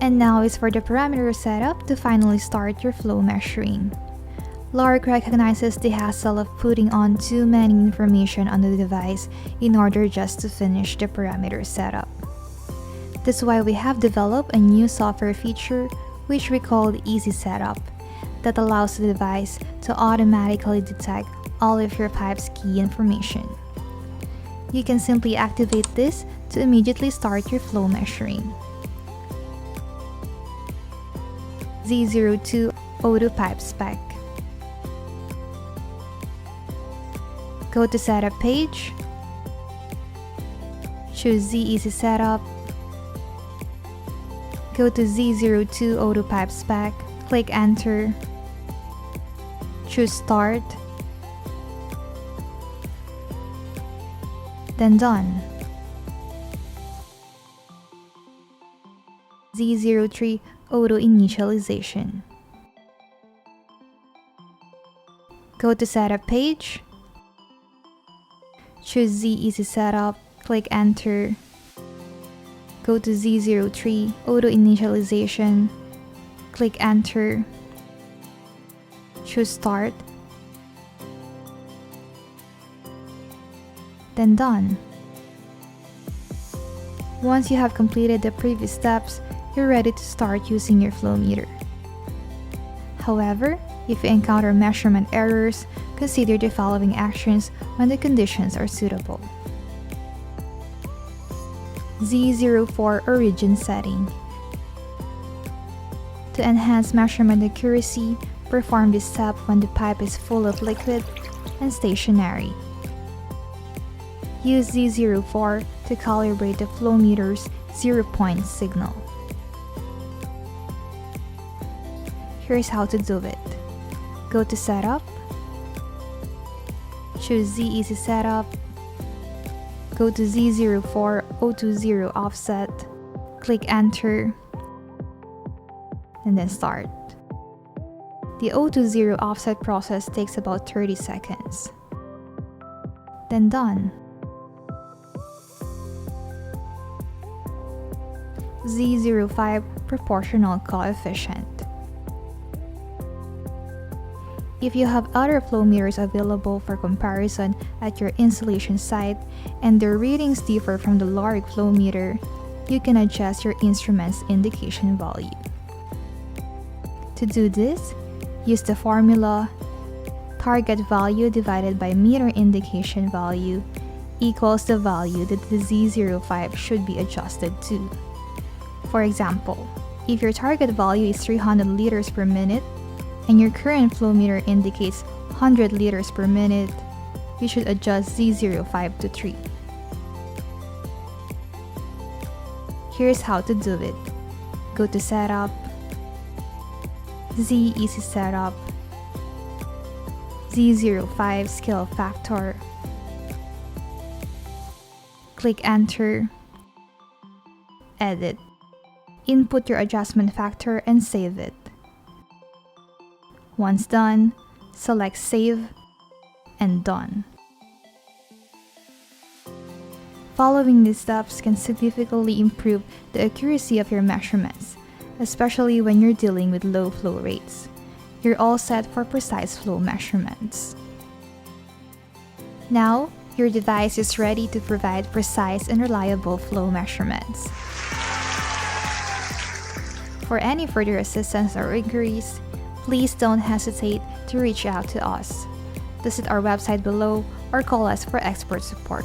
And now is for the parameter setup to finally start your flow measuring. LORRIC recognizes the hassle of putting on too many information on the device in order just to finish the parameter setup. That's why we have developed a new software feature which we call the Easy Setup that allows the device to automatically detect all of your pipe's key information. You can simply activate this to immediately start your flow measuring. Z02 Auto Pipe Spec. Go to Setup page, choose Z Easy Setup, go to Z02 Auto Pipe Spec, click Enter, choose Start, then Done. Z03 Auto Initialization. Go to Setup page, choose Z Easy Setup, click Enter, go to Z03 Auto Initialization, click Enter, choose Start, then Done. Once you have completed the previous steps, you're ready to start using your Flowmeter. However, if you encounter measurement errors, consider the following actions when the conditions are suitable. Z04 Origin Setting. To enhance measurement accuracy, perform this step when the pipe is full of liquid and stationary. Use Z04 to calibrate the Flowmeter's 0-point signal. Here's how to do it. Go to Setup, choose Z Easy Setup, go to Z04 020 Offset, click Enter, and then Start. The 020 offset process takes about 30 seconds. Then Done. Z05 Proportional Coefficient. If you have other Flowmeters available for comparison at your installation site and their readings differ from the LORRIC Flowmeter, you can adjust your instrument's indication value. To do this, use the formula target value divided by meter indication value equals the value that the Z05 should be adjusted to. For example, if your target value is 300 liters per minute and your current Flowmeter indicates 100 liters per minute, you should adjust Z05 to 3. Here's how to do it. Go to Setup, Z Easy Setup, Z05 Scale Factor, click Enter, Edit. Input your adjustment factor and save it. Once done, select Save and Done. Following these steps can significantly improve the accuracy of your measurements, especially when you're dealing with low flow rates. You're all set for precise flow measurements. Now, your device is ready to provide precise and reliable flow measurements. For any further assistance or inquiries, please don't hesitate to reach out to us. Visit our website below or call us for expert support.